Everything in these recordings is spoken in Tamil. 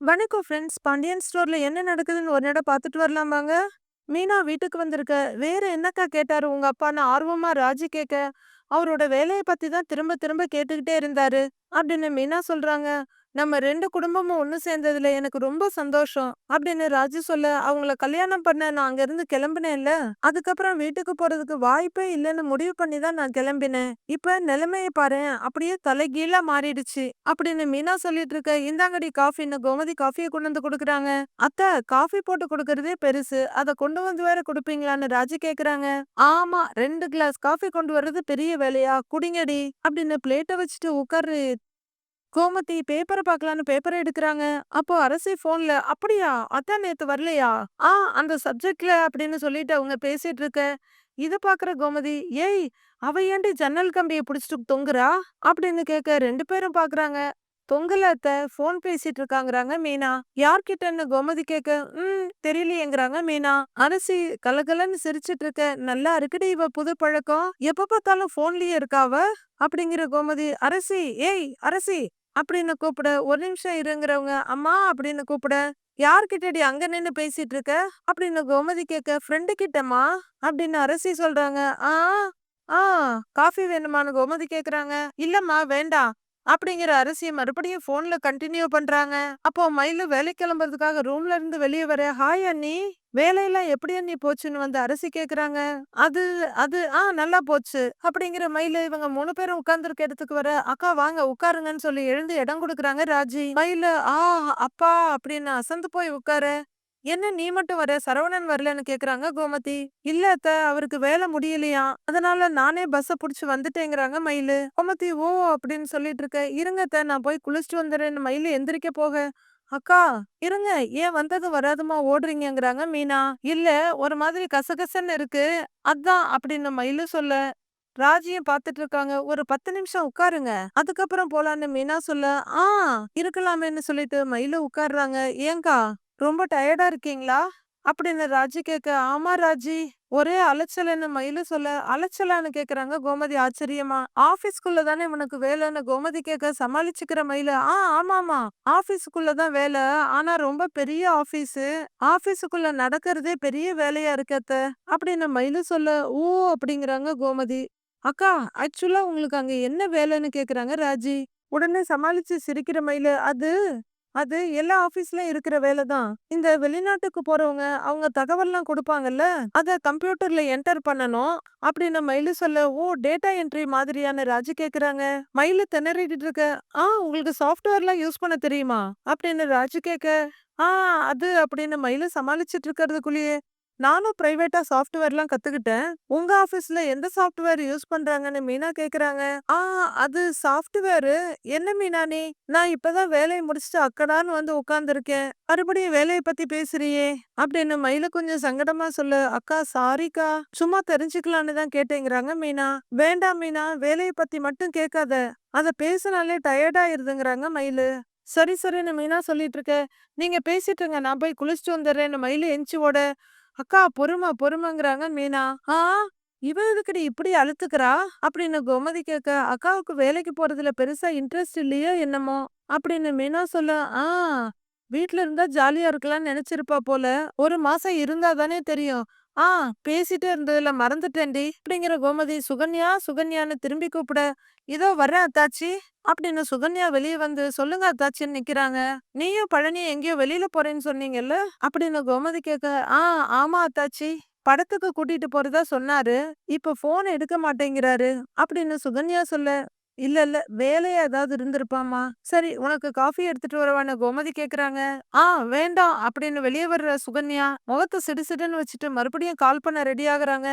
வணக்கம் ஃப்ரெண்ட்ஸ். பாண்டியன் ஸ்டோர்ல என்ன நடக்குதுன்னு ஒரு நட பார்த்துட்டு வரலாமாங்க? மீனா வீட்டுக்கு வந்திருக்க. வேற என்னக்கா கேட்டாரு உங்க அப்பான்னு ஆர்வமா ராஜி கேட்க, அவரோட வேலைய பத்தி தான் திரும்ப திரும்ப கேட்டுக்கிட்டே இருந்தாரு. அப்படின்னு மீனா சொல்றாங்க. நம்ம 2 குடும்பமும் ஒண்ணு சேர்ந்ததுல எனக்கு ரொம்ப சந்தோஷம். அப்படின்னு ராஜு சொல்ல, அவங்கள கல்யாணம் பண்ண நான் அங்கிருந்து கிளம்பினேன்ல. அதுக்கப்புறம் வீட்டுக்கு போறதுக்கு வாய்ப்பே இல்லைன்னு முடிவு பண்ணி தான் நான் கிளம்பினேன். இப்ப நிலைமைய பாரேன், அப்படியே தலைகீழா மாறிடுச்சு. அப்படின்னு மீனா சொல்லிட்டு இருக்க, இந்தாங்கடி காஃபின்னு கோமதி காஃபிய கொண்டு வந்து குடுக்குறாங்க. அத்தை, காஃபி போட்டு குடுக்கறதே பெருசு. அத கொண்டு வந்து வேற குடுப்பீங்களான்னு ராஜு கேக்குறாங்க. ஆமா, 2 கிளாஸ் காஃபி கொண்டு வர்றது பெரிய வேலையா? குடிங்கடி அப்படின்னு பிளேட்ட வச்சுட்டு உட்காரு. கோமதி பேப்பர பாக்கலான்னு பேப்பர எடுக்குறாங்க. அப்போ அரசி ஃபோன்ல, "அப்படியா? அதான் நேத்து வரலையா? ஆ, அந்த சப்ஜெக்ட்ல" அப்படின்னு சொல்லிட்டு அவங்க பேசிட்டு இருக்க. இத பாக்குற கோமதி, "ஏய், அவ ஏன்டி ஜன்னல் கம்பிய புடிச்சுட்டு தொங்குறா?" அப்படின்னு கேட்க 2 பேரும் பாக்குறாங்க. "தொங்கல அத்த, ஃபோன் பேசிட்டு இருக்காங்கறாங்க" மீனா. "யார்கிட்டன்னு?" கோமதி கேட்க, தெரியலையேங்கறாங்க மீனா. அரசி கலகலன்னு சிரிச்சிட்டு இருக்க. "நல்லா இருக்குடி இவ புது பழக்கம். எப்ப பார்த்தாலும் ஃபோன்லயே இருக்கா அவ" அப்படிங்கிற கோமதி, "அரசி, ஏய் அரசி" அப்படின்னு கூப்பிட, "ஒரு நிமிஷம் இருங்கிறவங்க, அம்மா அப்படின்னு கூப்பிட, யார்கிட்டடி அங்க நின்னு பேசிட்டு இருக்க?" அப்படின்னு கோமதி கேட்க, "ஃப்ரெண்டு கிட்டம்மா" அப்படின்னு அரசி சொல்றாங்க. "ஆ, ஆ, காஃபி வேணுமான்னு கோமதி கேக்குறாங்க. "இல்லம்மா வேண்டாம்" அப்படிங்கிற அரசி மறுபடியும் போன்ல கண்டினியூ பண்றாங்க. அப்போ மயிலு வேலைக்கு கிளம்புறதுக்காக ரூம்ல இருந்து வெளியே வர, "ஹாய் அண்ணி, வேலையெல்லாம் எப்படி அண்ணி போச்சுன்னு" வந்து அரசி கேக்குறாங்க. அது அது நல்லா போச்சு அப்படிங்கிற மயிலு இவங்க 3 பேரும் உட்கார்ந்துருக்க இடத்துக்கு வர, "அக்கா வாங்க உட்காருங்கன்னு" சொல்லி எழுந்து இடம் கொடுக்குறாங்க ராஜி. மயிலு, அப்பா" அப்படின்னு அசந்து போய் உட்கார. "என்ன நீ மட்டும் வர, சரவணன் வரலன்னு?" கேக்குறாங்க கோமதி. "இல்ல அத்த, அவருக்கு வேலை முடியலையாம், அதனால நானே பஸ்ஸ புடிச்சு வந்துட்டேங்கிறாங்க" மயிலு. கோமதி, "ஓ" அப்படின்னு சொல்லிட்டு இருக்க. "இருங்க அத்த, நான் போய் குளிச்சுட்டு வந்துடுறேன்னு" மயிலு எந்திரிக்க போக, "அக்கா இருங்க, ஏன் வந்ததும் வராதுமா ஓடுறீங்கங்கிறாங்க மீனா. "இல்ல, ஒரு மாதிரி கசகசன்னு இருக்கு, அதான்" அப்படின்னு மயிலு சொல்ல. ராஜியும் பாத்துட்டு இருக்காங்க. "ஒரு 10 நிமிஷம் உட்காருங்க, அதுக்கப்புறம் போலான்னு" மீனா சொல்ல, "ஆ, இருக்கலாமேன்னு" சொல்லிட்டு மயிலு உட்கார்றாங்க. "ஏங்கா, ரொம்ப டயர்டா இருக்கீங்களா?" அப்படின்னு ராஜி கேட்க, "ஆமா ராஜி, ஒரே அலைச்சல்ன்னு" மயிலு சொல்ல. "அலைச்சலான்னு?" கேக்குறாங்க கோமதி ஆச்சரியமா. "ஆபீஸ்க்குள்ள தானே உனக்கு வேலைன்னு" கோமதி கேட்க சமாளிச்சுக்கிற மயிலு, ஆமாமா, ஆபீஸுக்குள்ள தான் வேலை. ஆனா ரொம்ப பெரிய ஆபீஸு. ஆபீஸுக்குள்ள நடக்கிறதே பெரிய வேலையா இருக்கு அத்த" அப்படின்னு மயிலு சொல்ல. "ஓ" அப்படிங்கிறாங்க கோமதி. "அக்கா, ஆக்சுவலா உங்களுக்கு அங்க என்ன வேலைன்னு?" கேக்குறாங்க ராஜி. உடனே சமாளிச்சு சிரிக்கிற மயிலு, அது அது எல்லா ஆபீஸ்லயும் இருக்கிற வேலை தான். இந்த வெளிநாட்டுக்கு போறவங்க அவங்க தகவல்லாம் கொடுப்பாங்கல்ல, அத கம்ப்யூட்டர்ல என்டர் பண்ணணும் அப்படின்னு மயிலு சொல்ல. "ஓ, டேட்டா என்ட்ரி மாதிரியான?" ராஜு கேக்குறாங்க. மயிலு திணறிட்டு இருக்க. உங்களுக்கு சாஃப்ட்வேர்லாம் யூஸ் பண்ண தெரியுமா?" அப்படின்னு ராஜு கேட்க, "ஆ, அது" அப்படின்னு மயிலு சமாளிச்சுட்டு இருக்கிறதுக்குள்ளேயே, "நானும் பிரைவேட்டா சாஃப்ட்வேர்லாம் கத்துக்கிட்டேன். உங்க ஆபீஸ்ல எந்த சாஃப்ட்வேர் யூஸ் பண்றாங்கன்னு?" மீனா கேக்குறாங்க. "ஆ, அது சாஃப்ட்வேரு என்ன மீனா நீ? நான் இப்பதான் வேலைய முடிச்சுட்டு அக்கடான்னு வந்து உட்கார்ந்துருக்கேன். மறுபடியும் வேலைய பத்தி பேசுறியே" அப்படின்னு மயிலு கொஞ்சம் சங்கடமா சொல்ல. "அக்கா சாரிக்கா, சும்மா தெரிஞ்சுக்கலான்னு தான் கேட்டேங்கிறாங்க" மீனா. "வேண்டாம் மீனா, வேலைய பத்தி மட்டும் கேட்காத. அத பேசுனாலே டயர்ட் ஆயிருதுங்கிறாங்க" மயிலு. "சரி சரின்னு" மீனா சொல்லிட்டு இருக்க. "நீங்க பேசிட்டுருங்க, நான் போய் குளிச்சுட்டு வந்துடுறேன்னு" மயிலு எந்திச்சு ஓட. "அக்கா பொறுமை பொறுமைங்கிறாங்க" மீனா. "ஆ, இவ எதுக்குடி இப்படி அலுத்துக்கிறா?" அப்படின்னு கோமதி கேட்க, "அக்காவுக்கு வேலைக்கு போறதுல பெருசா இன்ட்ரெஸ்ட் இல்லையோ என்னமோ" அப்படின்னு மீனா சொல்ல. "ஆ, வீட்ல இருந்தா ஜாலியா இருக்கலாம்னு நினைச்சிருப்பா போல. ஒரு மாசம் இருந்தா தானே தெரியும். ஆ, பேசிட்டே இருந்ததுல மறந்துட்டேன்டி" அப்படிங்கிற கோமதி சுகன்யா சுகன்யான்னு திரும்பி கூப்பிட, "இதோ வர்றேன் அத்தாச்சி" அப்படின்னு சுகன்யா வெளியே வந்து, "சொல்லுங்க அத்தாச்சின்னு" நிக்கிறாங்க. "நீயும் பழனியும் எங்கேயோ வெளியில போறேன்னு சொன்னீங்கல்ல?" அப்படின்னு கோமதி கேட்க, "ஆ, ஆமா அத்தாச்சி, படத்துக்கு கூட்டிட்டு போறதா சொன்னாரு. இப்ப போன் எடுக்க மாட்டேங்கிறாரு" அப்படின்னு சுகன்யா சொல்ல. "இல்ல இல்ல, வேலையா ஏதாவது இருந்திருப்பாமா. சரி, உனக்கு காஃபி எடுத்துட்டு வரவான்னு" கோமதி கேக்குறாங்க. "ஆ, வேண்டாம்" அப்படின்னு வெளியே வர்ற சுகன்யா முகத்தை சிடுசிடுன்னு வச்சுட்டு மறுபடியும் கால் பண்ண ரெடி ஆகுறாங்க.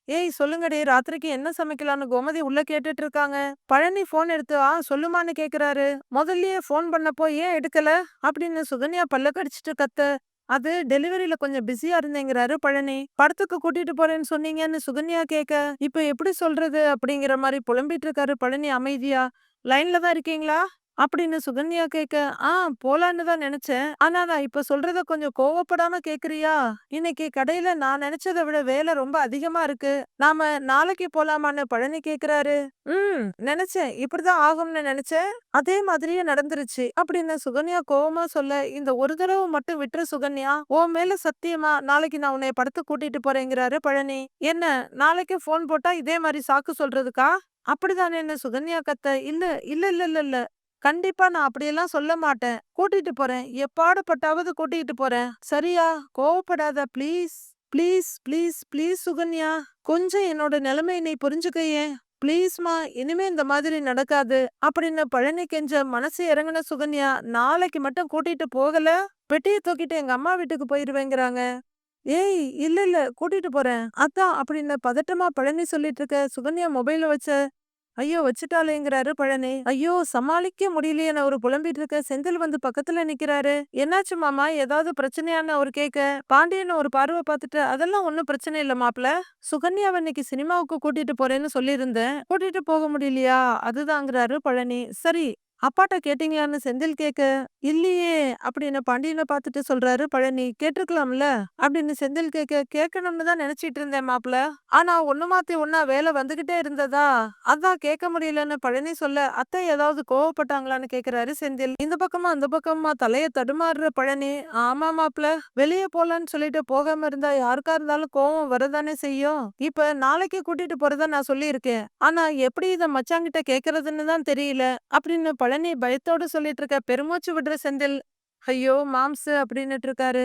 "ஏய் சொல்லுங்கடி, ராத்திரிக்கு என்ன சமைக்கலாம்னு" கோமதி உள்ள கேட்டுட்டு இருக்காங்க. பழனி போன் எடுத்து, சொல்லுமான்னு கேக்குறாரு. "முதல்லயே போன் பண்ணப்போ ஏன் எடுக்கல?" அப்படின்னு சுகன்யா பல்ல கடிச்சிட்டு கத்த. "அது டெலிவரியில கொஞ்சம் பிஸியா இருந்தேங்கிறாரு பழனி. படத்துக்கு கூட்டிட்டு போறேன்னு சொன்னீங்கன்னு" சுகன்யா கேட்க, "இப்ப எப்படி சொல்றது?" அப்படிங்கிற மாதிரி புலம்பிட்டு இருக்காரு பழனி அமைதியா. "லைன்ல தான் இருக்கீங்களா?" அப்படின்னு சுகன்யா கேட்க, "ஆ போலான்னு தான் நெனச்சேன். ஆனா நான் இப்ப சொல்றத கொஞ்சம் கோவப்படாம கேக்குறியா? இன்னைக்கு கடையில நான் நெனச்சத விட வேலை ரொம்ப அதிகமா இருக்கு. நாம நாளைக்கு போலாமான்னு பழனி கேக்குறாரு." "ம் நெனச்சேன். இப்படிதான் ஆகும்னு நெனச்சேன். அதே மாதிரியே நடந்துருச்சு." அப்படின்னு சுகன்யா கோவமா சொல்ல, "இந்த ஒரு தடவ மட்டும் விட்டுரு சுகன்யா. உன் மேல சத்தியமா நாளைக்கு நான் உன்னைய படத்துக்கு கூட்டிட்டு போறேங்கிறாரு பழனி." "என்ன நாளைக்கு ஃபோன் போட்டா இதே மாரி சாக்கு சொல்றதுக்கா?" அப்படிதானேன்னு சுகன்யா கத்த, "இல்ல இல்ல இல்ல இல்ல இல்ல. கண்டிப்பா நான் அப்படியெல்லாம் சொல்ல மாட்டேன். கூட்டிட்டு போறேன். எப்பாடுபட்டாவது கூட்டிட்டு போறேன். சரியா? கோவப்படாத please. Please please please Sukanya. கொஞ்சம் என்னோட நிலைமைய நீ புரிஞ்சுக்கயேன். ப்ளீஸ்மா இனிமே இந்த மாதிரி நடக்காது." அப்படின்னு பழனி கெஞ்ச மனசு இறங்குன சுகன்யா, "நாளைக்கு மட்டும் கூட்டிட்டு போகல, பெட்டிய தூக்கிட்டு எங்க அம்மா வீட்டுக்கு போயிருவேங்கிறாங்க." "ஏய் இல்ல இல்ல கூட்டிட்டு போறேன்." "அதான்" அப்படின்னு பதட்டமா பழனி சொல்லிட்டு இருக்க, சுகன்யா மொபைல வச்ச, ஐயோ! வச்சுட்டாளேங்கிறாரு பழனி. ஐயோ! சமாளிக்க முடியலையேன்னு அவரு புலம்பிட்டு இருக்க, செந்தில் வந்து பக்கத்துல நிக்கிறாரு. "என்னாச்சு மாமா? ஏதாவது பிரச்சனையான்னு?" அவரு கேட்க, பாண்டியன் ஒரு பார்வை பார்த்துட்டு, "அதெல்லாம் ஒண்ணும் பிரச்சனை இல்ல மாப்ள. சுகன்யாவ இன்னைக்கு சினிமாவுக்கு கூட்டிட்டு போறேன்னு சொல்லியிருந்தேன். கூட்டிட்டு போக முடியலையா? அதுதாங்கிறாரு பழனி. "சரி, அப்பாட்ட கேட்டீங்களான்னு?" செந்தில் கேட்க, "இல்லையே" அப்படின்னு பாண்டியன பார்த்துட்டு சொல்றாரு பழனி. "கேட்டிருக்கலாம்ல?" அப்படின்னு செந்தில் கேட்க, "கேட்கணும்னு தான் நினைச்சிட்டு இருந்தேன் மாப்ள. ஆனா ஒண்ணு மாத்தி ஒண்ணா வேலை வந்துகிட்டே இருந்ததா, அதான் கேட்க முடியலன்னு." பழனி சொல்ல, "அத்தை ஏதாவது கோவப்பட்டாங்களான்னு?" கேக்குறாரு செந்தில். இந்த பக்கமா அந்த பக்கமா தலைய தடுமாறுற பழனி, "ஆமா மாப்ள. வெளிய போலான்னு சொல்லிட்டு போகாம இருந்தா யாருக்கா இருந்தாலும் கோவம் வரதானே செய்யும். இப்ப நாளைக்கு கூட்டிட்டு போறதா நான் சொல்லியிருக்கேன். ஆனா எப்படி இத மச்சாங்கிட்ட கேக்குறதுன்னு தான் தெரியல." அப்படின்னு பழனி பயத்தோட சொல்லிட்டு இருக்க, பெருமூச்சு விடுற செந்தில், "ஐயோ மாம்சு" அப்படின்னுட்டு இருக்காரு.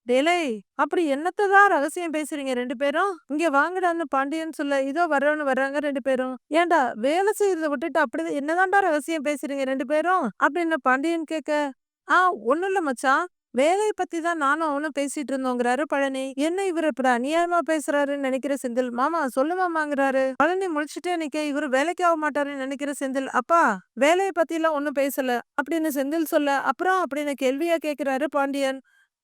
"டேலேய் அப்படி என்னத்த தான் ரகசியம் பேசுறீங்க 2 பேரும்? இங்க வாங்கடான்னு" பாண்டியன் சொல்ல, "இதோ வர்றோம்னு வர்றாங்க 2 பேரும். "ஏன்டா வேலை செய்யறத விட்டுட்டு அப்படி என்னதான்டா ரகசியம் பேசுறீங்க 2 பேரும்?" அப்படின்னு பாண்டியன் கேட்க, "ஆ ஒண்ணும் இல்ல மச்சான். வேலைய பத்தி தான் நானும் அவனும் பேசிட்டு இருந்தோங்கிறாரு பழனி. என்ன இவரு இப்படி அநியாயமா பேசுறாருன்னு நினைக்கிற செந்தில், "மாமா சொல்லு மாமாங்கிறாரு." பழனி முழிச்சுட்டே நிக்க, இவரு வேலைக்கு ஆக மாட்டாருன்னு நினைக்கிற செந்தில், "அப்பா வேலைய பத்திலாம் ஒண்ணும் பேசல." அப்படின்னு செந்தில் சொல்ல, "அப்புறம்?" அப்படின்னு கேள்வியா கேக்குறாரு பாண்டியன்.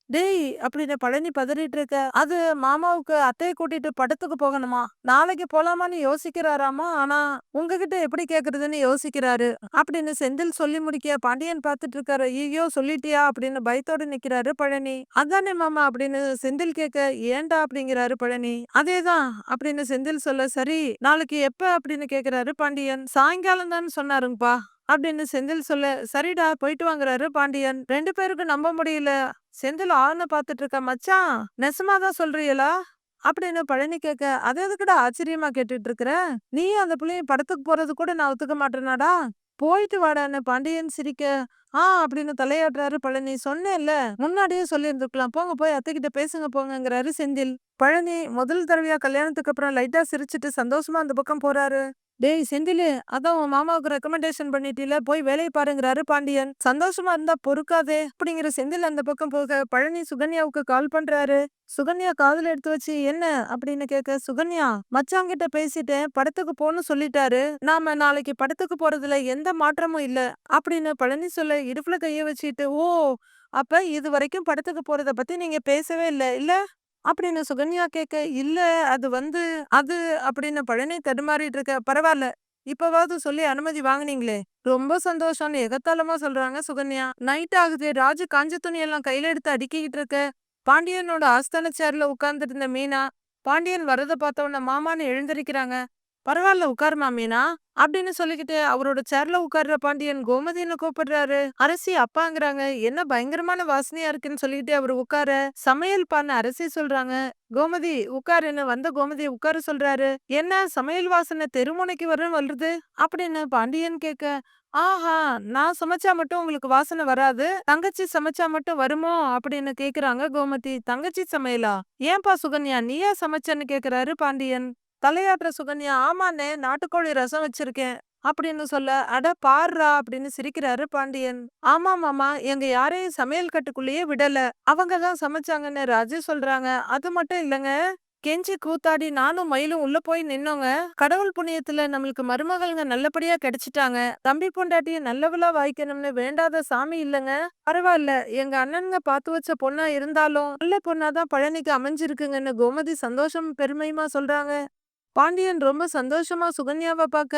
"டேய்" அப்படின்னு பழனி பதறிட்டு இருக்க, "அது மாமாவுக்கு அத்தைய கூட்டிட்டு படத்துக்கு போகணுமா. நாளைக்கு போலாமான்னு யோசிக்கிறாராமா. ஆனா உங்ககிட்ட எப்படி கேக்குறதுன்னு யோசிக்கிறாரு." அப்படின்னு செந்தில் சொல்லி முடிக்க பாண்டியன் பார்த்துட்டு இருக்காரு. "ஐயோ சொல்லிட்டியா?" அப்படின்னு பயத்தோட நிக்கிறாரு பழனி. "அதானே மாமா" அப்படின்னு செந்தில் கேட்க, "ஏன்டா?" அப்படிங்கிறாரு பழனி. "அதேதான்" அப்படின்னு செந்தில் சொல்ல, "சரி நாளைக்கு எப்ப?" அப்படின்னு கேக்குறாரு பாண்டியன். "சாயங்காலம் தான் சொன்னாருங்கப்பா." அப்படின்னு செந்தில் சொல்ல, "சரிடா போயிட்டு வாங்குறாரு பாண்டியன்." 2 பேருக்கும் நம்ப முடியல. செந்தில் ஆன்னு பாத்துட்டு இருக்க, "மச்சான் நெசமாதான் சொல்றீங்களா?" அப்படின்னு பழனி கேட்க, "அது எதுக்குடா ஆச்சரியமா கேட்டுட்டு இருக்கிற? நீயும் அந்த புள்ளையும் படத்துக்கு போறது கூட நான் ஒத்துக்க மாட்டேனாடா? போயிட்டு வாடான்னு." பாண்டியன் சிரிக்க, "ஆ" அப்படின்னு தலையாட்டுறாரு பழனி. "சொன்னேன்ல, முன்னாடியே சொல்லியிருந்திருக்கலாம். போங்க போய் அத்தைகிட்ட பேசுங்க போங்கங்கிறாரு செந்தில். பழனி முதல் தடவையா கல்யாணத்துக்கு அப்புறம் லைட்டா சிரிச்சுட்டு சந்தோஷமா அந்த பக்கம் போறாரு. "டேய் செந்திலு, அதான் உன் மாமாவுக்கு ரெக்கமெண்டேஷன் பண்ணிட்டீல, போய் வேலைய பாருங்கிறாரு பாண்டியன். "சந்தோஷமா இருந்தா பொறுக்காதே" அப்படிங்கிற செந்தில் அந்த பக்கம் போக, பழனி சுகன்யாவுக்கு கால் பண்றாரு. சுகன்யா காதுல எடுத்து வச்சு, "என்ன?" அப்படின்னு கேட்க, "சுகன்யா மச்சான்கிட்ட பேசிட்டேன். படத்துக்கு போன்னு சொல்லிட்டாரு. நாம நாளைக்கு படத்துக்கு போறதுல எந்த மாற்றமும் இல்ல." அப்படின்னு பழனி சொல்ல, இடுப்புல கைய வச்சுட்டு, "ஓ! அப்ப இதுவரைக்கும் படத்துக்கு போறத பத்தி நீங்க பேசவே இல்ல, இல்ல?" அப்படின்னு சுகன்யா கேட்க, "இல்ல அது வந்து அது" அப்படின்னு பழனி தடுமாறிட்டு இருக்க, "பரவால்ல. இப்பவாவது சொல்லி அனுமதி வாங்குனீங்களே, ரொம்ப சந்தோஷம்னு" எகத்தாளமா சொல்றாங்க சுகன்யா. நைட் ஆகுது. ராஜு காஞ்ச துணியெல்லாம் கையில எடுத்து அடுக்கிக்கிட்டு இருக்க, பாண்டியனோட ஆஸ்தான சேர்ல உட்கார்ந்துட்டு இருந்த மீனா, பாண்டியன் வர்றத பார்த்த உடனே மாமான்னு எழுந்திருக்கிறாங்க. "பரவால்ல உட்காருமா மீனா" அப்படின்னு சொல்லிக்கிட்டு அவரோட சேர்ல உட்கார்ற பாண்டியன் கோமதின்னு கூப்பிடுறாரு. அரசி அப்பாங்கிறாங்க. என்ன பயங்கரமான வாசனையா இருக்குன்னு சொல்லிட்டு அவரு உட்கார, "சமையல் பான்னு" அரசி சொல்றாங்க. "கோமதி உட்காருன்னு" வந்த கோமதிய உட்கார சொல்றாரு. "என்ன சமையல் வாசனை தெருமுனைக்கு வருது" அப்படின்னு பாண்டியன் கேட்க, "ஆஹா நான் சமைச்சா மட்டும் உங்களுக்கு வாசனை வராது, தங்கச்சி சமைச்சா மட்டும் வருமோ?" அப்படின்னு கேக்குறாங்க கோமதி. "தங்கச்சி சமையலா? ஏன்பா சுகன்யா நீயா சமைச்சன்னு?" கேக்குறாரு பாண்டியன். தலையாட்டுற சுகன்யா, "ஆமாண்ணே நாட்டுக்கோழி ரசம் வச்சிருக்கேன்" அப்படின்னு சொல்ல, "அட பார்றா" அப்படின்னு சிரிக்கிறாரு பாண்டியன். "ஆமா மாமா எங்க யாரையும் சமையல் கட்டுக்குள்ளேயே விடல, அவங்க தான் சமைச்சாங்கன்னு" ராஜு சொல்றாங்க. "அது மட்டும் இல்லங்க, கெஞ்சி கூத்தாடி நானும் மயிலும் உள்ள போய் நின்னோங்க. கடவுள் புண்ணியத்துல நம்மளுக்கு மருமகள்ங்க நல்லபடியா கிடைச்சிட்டாங்க. தம்பி பொண்டாட்டிய நல்லவளா வாய்க்கணும்னு வேண்டாத சாமி இல்லங்க. பரவாயில்ல, எங்க அண்ணனுங்க பார்த்து வச்ச பொண்ணா இருந்தாலும் நல்ல பொண்ணாதான் பழனிக்கு அமைஞ்சிருக்குங்கன்னு" கோமதி சந்தோஷம் பெருமையுமா சொல்றாங்க. பாண்டியன் ரொம்ப சந்தோஷமா சுகன்யாவ பாக்க,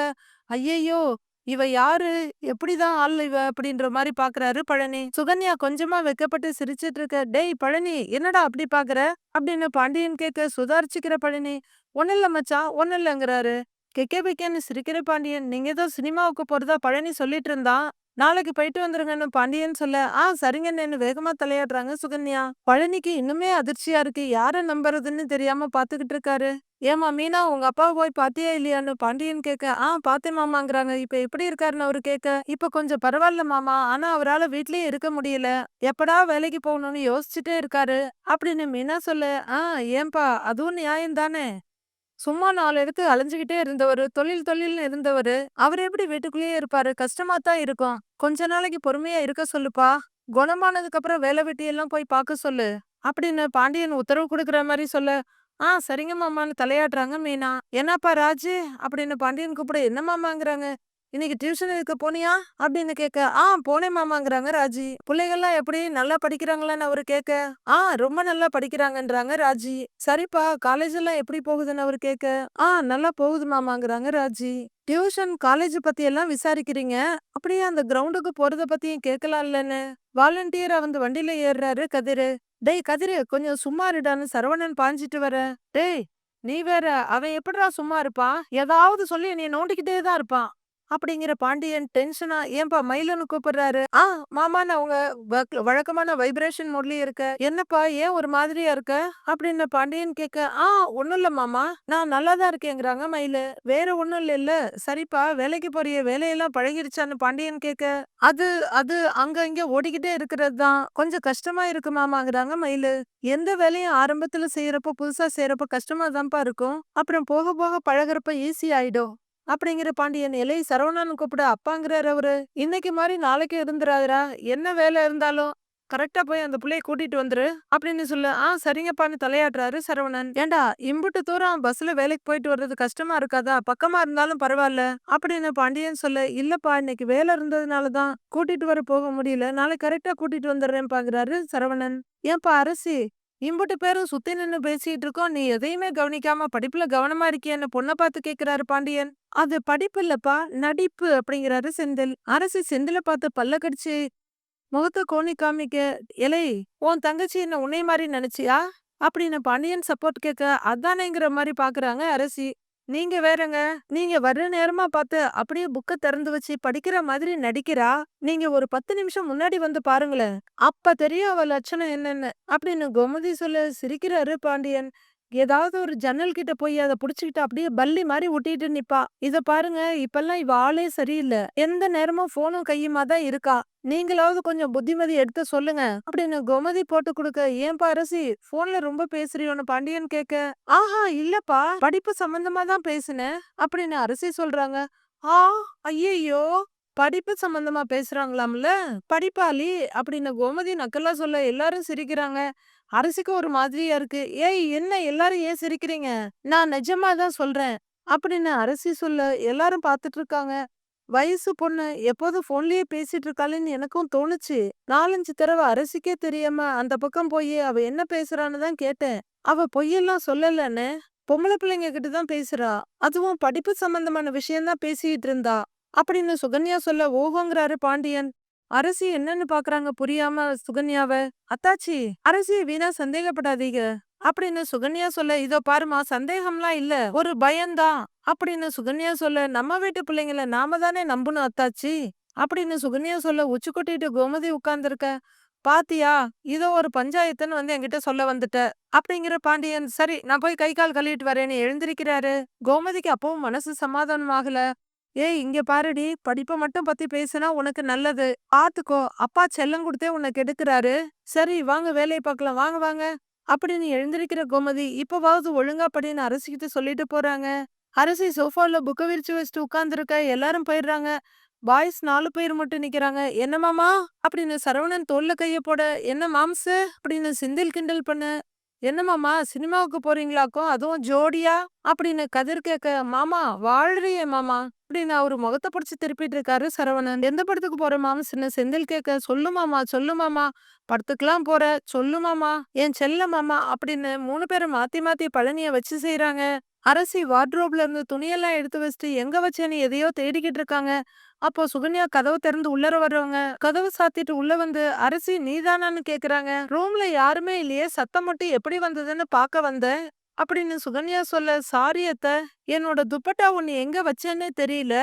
"ஐயையோ இவ யாரு? எப்படிதான் ஆள் இவ? அப்படின்ற மாரி பாக்குறாரு பழனி. சுகன்யா கொஞ்சமா வெட்கப்பட்டு சிரிச்சுட்டு இருக்க. டேய் பழனி, என்னடா அப்படி பாக்குற? அப்படின்னு பாண்டியன் கேட்க சுதாரிச்சுக்கிற பழனி. ஒண்ணும் இல்ல மச்சான், ஒண்ணும் இல்லங்கிறாரு. கெக்கே பிக்கேன்னு சிரிக்கிற பாண்டியன். நீங்க ஏதோ சினிமாவுக்கு போறதா பழனி சொல்லிட்டு இருந்தான். நாளைக்கு போயிட்டு வந்துருங்கன்னு பாண்டியன் சொல்ல, சரிங்கண்ணேன்னு வேகமா தலையாடுறாங்க சுகன்யா. பழனிக்கு இன்னுமே அதிர்ச்சியா இருக்கு. யார நம்புறதுன்னு தெரியாம பாத்துக்கிட்டு இருக்காரு. ஏம்மா மீனா, உங்க அப்பாவ போய் பாத்தியா இல்லையான்னு பாண்டியன் கேட்க, பார்த்தேன் மாமாங்கிறாங்க. இப்ப எப்படி இருக்காருன்னு அவரு கேட்க, இப்ப கொஞ்சம் பரவாயில்ல மாமா. ஆனா அவரால வீட்லயே இருக்க முடியல. எப்படா வேலைக்கு போகணும்னு யோசிச்சுட்டே இருக்காரு. அப்படின்னு மீனா சொல்ல, ஏன்பா அதுவும் நியாயம் தானே. சும்மா 4 இடத்து அலைஞ்சுகிட்டே இருந்தவரு, தொழில்னு இருந்தவரு. அவரு எப்படி வீட்டுக்குள்ளேயே இருப்பாரு? கஷ்டமா தான் இருக்கும். கொஞ்ச நாளைக்கு பொறுமையா இருக்க சொல்லுப்பா. குணமானதுக்கு அப்புறம் வேலை வெட்டி எல்லாம் போய் பார்க்க சொல்லு. அப்படின்னு பாண்டியன் உத்தரவு குடுக்குற மாரி சொல்ல, சரிங்க மாமான்னு தலையாட்டுறாங்க மீனா. என்னப்பா ராஜு? அப்படின்னு பாண்டியன் கூப்பிட, என்ன மாமாங்கிறாங்க. இன்னைக்கு டியூஷன் எடுக்க போனியா? அப்படின்னு கேட்க, போனேன் மாமாங்கிறாங்க ராஜி. பிள்ளைகள்லாம் எப்படி நல்லா படிக்கிறாங்களான்னு அவரு கேட்க, ரொம்ப நல்லா படிக்கிறாங்கன்றாங்க ராஜி. சரிப்பா, காலேஜ் எல்லாம் எப்படி போகுதுன்னு அவரு கேட்க, நல்லா போகுது மாமாங்கிறாங்க ராஜி. டியூஷன், காலேஜ் பத்தி எல்லாம் விசாரிக்கிறீங்க. அப்படியே அந்த கிரவுண்டுக்கு போறத பத்தியும் கேட்கலாம் இல்லன்னு வாலண்டியரா வந்து வண்டியில ஏறுறாரு கதிரு. டேய் கதிரு, கொஞ்சம் சும்மா இருடான்னு சரவணன் பாஞ்சிட்டு வர. டேய், நீ வேற, அவன் எப்படிடா சும்மா இருப்பான்? ஏதாவது சொல்லி என்னைய நோண்டிக்கிட்டே தான் இருப்பான். அப்படிங்கிற பாண்டியன் டென்ஷனா, ஏன்பா மயிலுன்னு கூப்பிடுறாரு. மாமான்னு அவங்க வழக்கமான வைப்ரேஷன் மோட்லயே இருக்க. என்னப்பா ஏன் ஒரு மாதிரியா இருக்க? அப்படின்னு பாண்டியன் கேட்க, ஒண்ணும் இல்ல மாமா, நான் நல்லா தான் இருக்கேங்கிறாங்க மயிலு. வேற ஒண்ணும் இல்ல. சரிப்பா, வேலைக்கு போறியே, வேலையெல்லாம் பழகிருச்சான்னு பாண்டியன் கேட்க, அது அது அங்க இங்க ஓடிக்கிட்டே இருக்கிறது தான். கொஞ்சம் கஷ்டமா இருக்கு மாமாங்கிறாங்க மயிலு. எந்த வேலையும் ஆரம்பத்துல செய்யறப்போ, புதுசா செய்யறப்போ கஷ்டமா தான்ப்பா இருக்கும். அப்புறம் போக போக பழகுறப்ப ஈஸி ஆயிடும். அப்படிங்கிற பாண்டியன். எலை சரவணன்னு கூப்பிட அப்பாங்கிறாரு அவரு. இன்னைக்கு மாதிரி நாளைக்கு இருந்துராதுடா. என்ன வேலை இருந்தாலும் கரெக்டா போய் அந்த புள்ளைய கூட்டிட்டு வந்துரு அப்படின்னு சொல்லு. சரிங்கப்பான்னு தலையாட்டுறாரு சரவணன். ஏண்டா, இம்புட்டு தூரம் பஸ்ல வேலைக்கு போயிட்டு வர்றது கஷ்டமா இருக்காதா? பக்கமா இருந்தாலும் பரவாயில்ல அப்படின்னு பாண்டியன் சொல்ல, இல்லப்பா இன்னைக்கு வேலை இருந்ததுனால தான் கூட்டிட்டு வர போக முடியல. நாளைக்கு கரெக்டா கூட்டிட்டு வந்துடுறேன் பாக்குறாரு சரவணன். ஏன்பா அரசி, இம்புட்டு பேரும் சுத்தி நின்னு பேசிட்டு இருக்கோம், நீ எதையுமே கவனிக்காம படிப்புல கவனமா இருக்கியன்னு பொண்ணை பார்த்து கேக்குறாரு பாண்டியன். அது படிப்பு இல்லப்பா, நடிப்பு அப்படிங்கிறாரு செந்தில். அரசி செந்தில பார்த்து பல்ல கடிச்சு முகத்த கோணி காமிக்க, எலை உன் தங்கச்சி என்ன உன்னை மாதிரி நினைச்சியா அப்படின்னு பாண்டியன் சப்போர்ட் கேட்க, அதானேங்கிற மாதிரி பாக்குறாங்க அரசி. நீங்க வேறங்க, நீங்க வர்ற நேரமா பார்த்து அப்படியே புக்க திறந்து வச்சு படிக்கிற மாதிரி நடிக்கிறா. நீங்க ஒரு 10 நிமிஷம் முன்னாடி வந்து பாருங்களேன், அப்ப தெரியும் அவ லட்சணம் என்னன்னு அப்படின்னு கோமதி சொல்ல சிரிக்கிறாரு பாண்டியன். ஏதாவது ஒரு ஜன்னல் கிட்ட போய் அதை புடிச்சுக்கிட்டு அப்படியே பல்லி மாதிரி ஒட்டிட்டு நிப்பா. இத பாருங்க, இப்பெல்லாம் இவ ஆளே சரியில்லை. எந்த நேரமும் போனும் கையுமா தான் இருக்கா. நீங்களாவது கொஞ்சம் புத்திமதி எடுத்து சொல்லுங்க அப்படின்னு கோமதி போட்டு கொடுக்க, ஏன்பா அரசி போன்ல ரொம்ப பேசுறியோன்னு பாண்டியன் கேட்க, இல்லப்பா, படிப்பு சம்பந்தமா தான் பேசுனேன் அப்படின்னு அரசி சொல்றாங்க. ஆ ஐயையோ, படிப்பு சம்பந்தமா பேசுறாங்களாம்ல, படிப்பாளி அப்படின்னு கோமதி நக்கலா சொல்ல எல்லாரும் சிரிக்கிறாங்க. அரசிக்கு ஒரு மாதிரியா இருக்கு. ஏய் என்ன எல்லாரும் ஏன் சிரிக்கிறீங்க? நான் நிஜமா தான் சொல்றேன் அப்படின்னு அரசி சொல்ல எல்லாரும் பார்த்துட்டு இருக்காங்க. வயசு பொண்ணு எப்போதும் போன்லயே பேசிட்டு இருக்காளேன்னு எனக்கும் தோணுச்சு. 4-5 தடவை அரசிக்கே தெரியாம அந்த பக்கம் போய் அவ என்ன பேசுறான்னு தான் கேட்டேன். அவ பொய்யெல்லாம் சொல்லலன்னு, பொம்பளை பிள்ளைங்க கிட்ட தான் பேசுறா. அதுவும் படிப்பு சம்பந்தமான விஷயம் தான் பேசிட்டு இருந்தா அப்படின்னு சுகன்யா சொல்ல, ஓஹோங்கிறாரு பாண்டியன். அரசி என்னன்னு பாக்குறாங்க புரியாம சுகன்யாவ. அத்தாச்சி, அரசிய வீணா சந்தேகப்படாதீங்க அப்படின்னு சுகன்யா சொல்ல, இதோ பாருமா, சந்தேகம்லாம் இல்ல, ஒரு பயம்தான் அப்படின்னு சுகன்யா சொல்ல, நம்ம வீட்டு பிள்ளைங்கள நாம தானே நம்பணும் அத்தாச்சி அப்படின்னு சுகன்யா சொல்ல, உச்சி கொட்டிட்டு கோமதி உட்கார்ந்துருக்க. பாத்தியா, இதோ ஒரு பஞ்சாயத்துன்னு வந்து என்கிட்ட சொல்ல வந்துட்ட அப்படிங்கிற பாண்டியன். சரி, நான் போய் கை கால் கழுவிட்டு வரேன்னு எழுந்திருக்கிறாரு. கோமதிக்கு அப்பவும் மனசு சமாதானம் ஆகல. ஏய் இங்க பாருடி, படிப்பை மட்டும் பத்தி பேசினா உனக்கு நல்லது, பாத்துக்கோ, அப்பா செல்லம் கொடுத்தே உன்னை கெடுக்கிறாரு. சரி வாங்க வேலையை பார்க்கலாம், வாங்க வாங்க அப்படின்னு எழுந்திருக்கிற கோமதி, இப்பவாவது ஒழுங்கா படின்னு அரசிக்கிட்ட சொல்லிட்டு போறாங்க. அரசி சோஃபால புக்க விரிச்சு வச்சுட்டு உட்கார்ந்துருக்க. எல்லாரும் போயிடுறாங்க. பாய்ஸ் 4 பேர் மட்டும் நிக்கிறாங்க. என்ன மாமா அப்படின்னு சரவணன் தோல்ல கைய போட, என்ன மாம்சு அப்படின்னு செந்தில் கிண்டல் பண்ண, என்ன மாமா சினிமாவுக்கு போறீங்களாக்கும், அதுவும் ஜோடியா அப்படின்னு கதிர் கேட்க, மாமா வாழ்றியே மாமா அப்படின்னு அவரு முகத்தை பிடிச்சு திருப்பிட்டு இருக்காரு சரவணன். எந்த படத்துக்கு போற மாம்சுன்னு செந்தில் கேட்க, சொல்லு மாமா சொல்லு மாமா, படத்துக்குலாம் போற, சொல்லு மாமா, என் செல்ல மாமா அப்படின்னு 3 பேரும் மாத்தி மாத்தி பழனிய வச்சு செய்யறாங்க. அரசி வார்ட்ரோப்ல இருந்து துணியெல்லாம் எடுத்து வச்சுட்டு எங்க வச்சேன்னு எதையோ தேடிக்கிட்டு இருக்காங்க. அப்போ சுகன்யா கதவு திறந்து உள்ளர வர்றவங்க கதவு சாத்திட்டு உள்ள வந்து அரசி நீதானான்னு கேக்குறாங்க. ரூம்ல யாருமே இல்லையே, சத்தம் மட்டும் எப்படி வந்ததுன்னு பார்க்க வந்தேன் அப்படின்னு சுகன்யா சொல்ல, சாரி அத்த, என்னோட துப்பட்டா ஒண்ணு எங்க வச்சேன்னே தெரியல,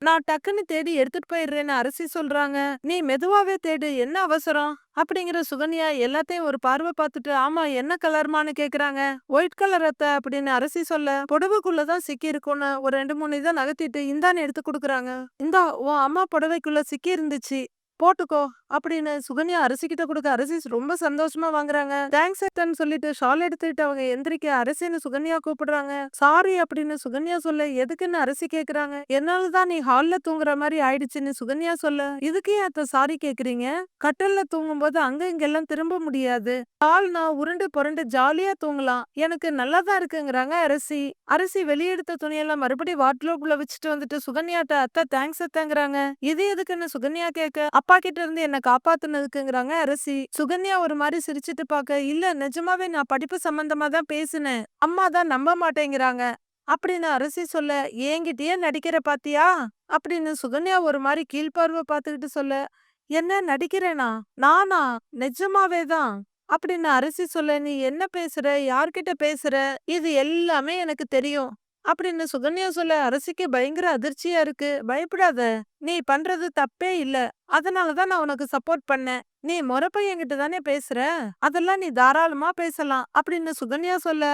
நான் டக்குன்னு தேடி எடுத்துட்டு போயிடுறேன்னு அரசி சொல்றாங்க. நீ மெதுவாவே தேடு, என்ன அவசரம் அப்படிங்கிற சுகன்யா எல்லாத்தையும் ஒரு பார்வை பார்த்துட்டு, ஆமா என்ன கலர்மான்னு கேக்குறாங்க. ஒயிட் கலர் அத்த அப்படின்னு அரசி சொல்ல, புடவைக்குள்ளதான் சிக்கி இருக்கும்னு ஒரு 2 3 இதை நகர்த்திட்டு இந்தான்னு எடுத்து கொடுக்குறாங்க. இந்தா உன் அம்மா புடவைக்குள்ள சிக்கி இருந்துச்சு, போட்டுக்கோ அப்படின்னு சுகன்யா அரசிக்கிட்ட கொடுக்க அரசி ரொம்ப சந்தோஷமா வாங்குறாங்க. தேங்க்ஸ் அத்தன்னு சொல்லிட்டு ஷால் எடுத்துட்டு அவங்க எந்திரிக்க அரசின்னு சுகன்யா கூப்பிடுறாங்க. சாரி அப்படின்னு சுகன்யா சொல்ல, எதுக்குன்னு அரசி கேக்குறாங்க. என்னாலதான் நீ ஹால்ல தூங்குற மாதிரி ஆயிடுச்சுன்னு சுகன்யா சொல்ல, இதுக்கு ஏன் அத்த சாரி கேக்குறீங்க, கட்டல்ல தூங்கும்போது அங்க இங்கெல்லாம் திரும்ப முடியாது, ஹால்னா உருண்டு புரண்டு ஜாலியா தூங்கலாம், எனக்கு நல்லாதான் இருக்குங்கிறாங்க அரசி. அரசி வெளியெடுத்த துணியெல்லாம் மறுபடியும் வார்ட்ரோப்ல வச்சுட்டு வந்துட்டு சுகன்யாட்ட, அத்தை தேங்க்ஸ் அத்தைங்கிறாங்க. இது எதுக்குன்னு சுகன்யா கேட்க, அப்பா கிட்ட இருந்து என்ன காப்பாத்துனதுக்குங்கிறாங்க அரசி. சுகன்யா ஒரு மாதிரி சிரிச்சிட்டு பார்க்க, இல்ல நிஜமாவே நான் படிப்பு சம்பந்தமா தான் பேசினேன், அம்மா தான் நம்ப மாட்டேங்கிறாங்க அப்படின்னு அரசி சொல்ல, என்கிட்டயே நடிக்கிற பாத்தியா அப்படின்னு சுகன்யா ஒரு மாதிரி கீழ்பார்வை பார்த்துக்கிட்டு சொல்ல, என்ன நடிக்கிறேனா, நானா, நிஜமாவே தான் அப்படின்னு அரசி சொல்ல, நீ என்ன பேசுற, யார்கிட்ட பேசுற, இது எல்லாமே எனக்கு தெரியும் அப்படின்னு சுகன்யா சொல்ல, அரசிக்கு பயங்கர அதிர்ச்சியா இருக்கு. பயப்படாத, நீ பண்றது தப்பே இல்ல, அதனாலதான் நான் உனக்கு சப்போர்ட் பண்ணேன், நீ முறப்பையன்கிட்ட தானே பேசுற, அதெல்லாம் நீ தாராளமா பேசலாம் அப்படின்னு சுகன்யா சொல்ல,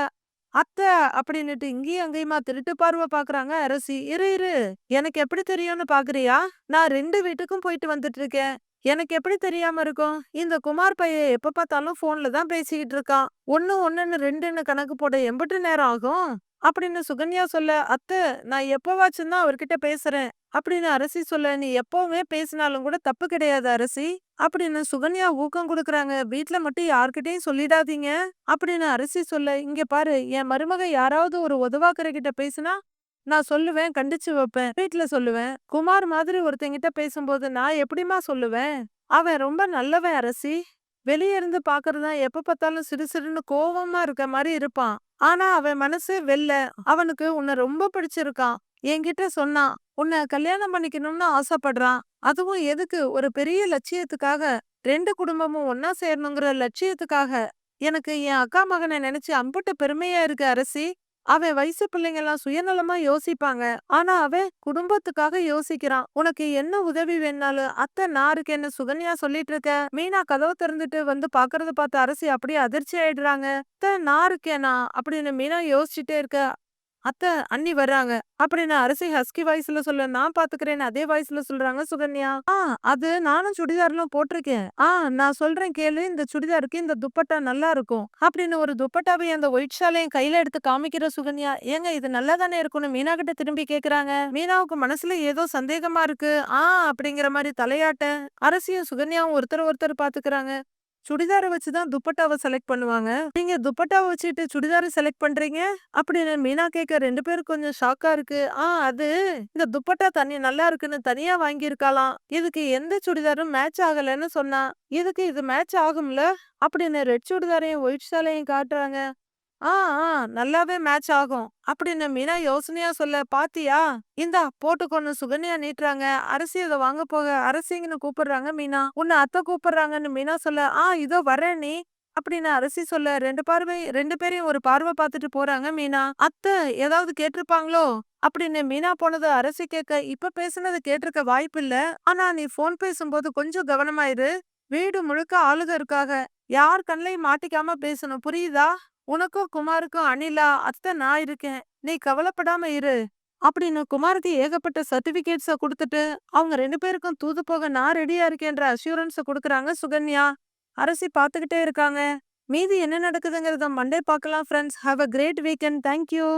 அத்தை அப்படின்னுட்டு இங்கேயும் அங்கேயுமா திருட்டு பார்வை பாக்குறாங்க அரசி. இரு இரு, எனக்கு எப்படி தெரியும்னு பாக்குறியா, நான் 2 வீட்டுக்கும் போயிட்டு வந்துட்டு இருக்கேன், எனக்கு எப்படி தெரியாம இருக்கும், இந்த குமார் பையன் எப்ப பார்த்தாலும் போன்ல தான் பேசிக்கிட்டு இருக்கான், ஒண்ணு ஒண்ணுன்னு 2ன்னு கணக்கு போட எம்பிட்டு நேரம் ஆகும் அப்படின்னு சுகன்யா சொல்ல, அத்தை நான் எப்பவாச்சும் தான் அவர்கிட்ட பேசுறேன் அப்படின்னு அரசி சொல்ல, நீ எப்பவுமே பேசினாலும் கூட தப்பு கிடையாது அரசி அப்படின்னு சுகன்யா ஊக்கம் கொடுக்குறாங்க. வீட்ல மட்டும் யார்கிட்டயும் சொல்லிடாதீங்க அப்படின்னு அரசி சொல்ல, இங்க பாரு, என் மருமக யாராவது ஒரு உதவாக்கரை கிட்ட பேசினா நான் சொல்லுவேன், கண்டிச்சு வைப்பேன், வீட்ல சொல்லுவேன், குமார் மாதிரி ஒருத்தங்கிட்ட பேசும்போது நான் எப்படிமா சொல்லுவேன், அவன் ரொம்ப நல்லவன் அரசி, வெளிய இருந்து பாக்குறதா எப்ப பார்த்தாலும் சிறுசிறுன்னு கோவமா இருக்க மாதிரி இருப்பான், ஆனா அவன் மனசு வெள்ள, அவனுக்கு உன்னை ரொம்ப பிடிச்சிருக்கான், என்கிட்ட சொன்னான், உன்னை கல்யாணம் பண்ணிக்கணும்னு ஆசைப்படுறான், அதுவும் எதுக்கு, ஒரு பெரிய லட்சியத்துக்காக, 2 குடும்பமும் ஒன்னா சேரணுங்கிற லட்சியத்துக்காக, எனக்கு என் அக்கா மகனை நினைச்சு அம்புட்டு பெருமையா இருக்கு அரசி, அவன் வயசு பிள்ளைங்க எல்லாம் சுயநலமா யோசிப்பாங்க, ஆனா அவன் குடும்பத்துக்காக யோசிக்கிறான், உனக்கு என்ன உதவி வேணாலும் அத்தை நான் இருக்கேன்னு சுகன்யா சொல்லிட்டு இருக்க. மீனா கதவு திறந்துட்டு வந்து பாக்குறத பார்த்து அரசி அப்படியே அதிர்ச்சி ஆயிடுறாங்க. அத்தை நான் இருக்கேனா அப்படின்னு மீனா யோசிச்சுட்டே இருக்க, அத்தை அண்ணி வர்றாங்க அப்படின்னு அரசி ஹஸ்கி வாய்ஸ்ல சொல்ல, நான் பாத்துக்கிறேன்னு அதே வாய்ஸ்ல சொல்றாங்க சுகன்யா. அது நானும் சுடிதார்லாம் போட்டிருக்கேன், நான் சொல்றேன் கேளு, இந்த சுடிதாருக்கு இந்த துப்பட்டா நல்லா இருக்கும் அப்படின்னு ஒரு துப்பட்டாவை அந்த ஒயிட் ஷாலையும் கையில எடுத்து காமிக்கிற சுகன்யா, ஏங்க இது நல்லா தானே இருக்கும்னு மீனா கிட்ட திரும்பி கேக்குறாங்க. மீனாவுக்கு மனசுல ஏதோ சந்தேகமா இருக்கு. அப்படிங்கிற மாதிரி தலையாட்ட அரசியும் சுகன்யாவும் ஒருத்தர் ஒருத்தர் பாத்துக்கிறாங்க. சுடிதார வச்சுதான் துப்பட்டாவை செலக்ட் பண்ணுவாங்க, நீங்க துப்பட்டாவை வச்சுட்டு சுடிதாரை செலக்ட் பண்றீங்க அப்படின்னு மீனா கேட்க 2 பேரும் கொஞ்சம் ஷாக்கா இருக்கு. அது இந்த துப்பட்டா தனி நல்லா இருக்குன்னு தனியா வாங்கியிருக்காளாம், இதுக்கு எந்த சுடிதாரும் மேட்ச் ஆகலைன்னு சொன்னா, இதுக்கு இது மேட்ச் ஆகும்ல அப்படின்னு ரெட் சுடிதாரையும் ஒயிட் ஷாலையும் காட்டுறாங்க. ஆ, நல்லாவே மேட்ச் ஆகும் அப்படின்னு மீனா யோசனையா சொல்ல, பாத்தியா இந்தா போட்டுக்கோன்னு சுகன்யா நீட்டுறாங்க. அரசி இதை வாங்க போக அரசிங்கன்னு கூப்பிடுறாங்க மீனா. உன்னை அத்தை கூப்பிடுறாங்கன்னு மீனா சொல்ல, இதோ வர்றேன் நீ அப்படின்னு அரசி சொல்ல, 2 பேரையும் ஒரு பார்வை பார்த்துட்டு போறாங்க மீனா. அத்தை ஏதாவது கேட்டிருப்பாங்களோ அப்படின்னு மீனா போனது அரசி கேட்க, இப்ப பேசுனது கேட்டிருக்க வாய்ப்பு இல்ல, ஆனா நீ போன் பேசும்போது கொஞ்சம் கவனமாயிரு, வீடு முழுக்க ஆளுக இருக்காக, யார் கண்ணையும் மாட்டிக்காம பேசணும் புரியுதா, உனக்கும் குமாருக்கும் அணிலா அத்தை நான் இருக்கேன், நீ கவலைப்படாம இரு அப்படின்னு குமாருக்கு ஏகப்பட்ட சர்டிபிகேட்ஸ கொடுத்துட்டு அவங்க 2 பேருக்கும் தூது போக நான் ரெடியா இருக்கேன்ற அஷூரன்ஸ் கொடுக்குறாங்க சுகன்யா. அரசி பார்த்துக்கிட்டே இருக்காங்க. மீதி என்ன நடக்குதுங்கிறத மண்டே பார்க்கலாம் friends. Have a great weekend. Thank you.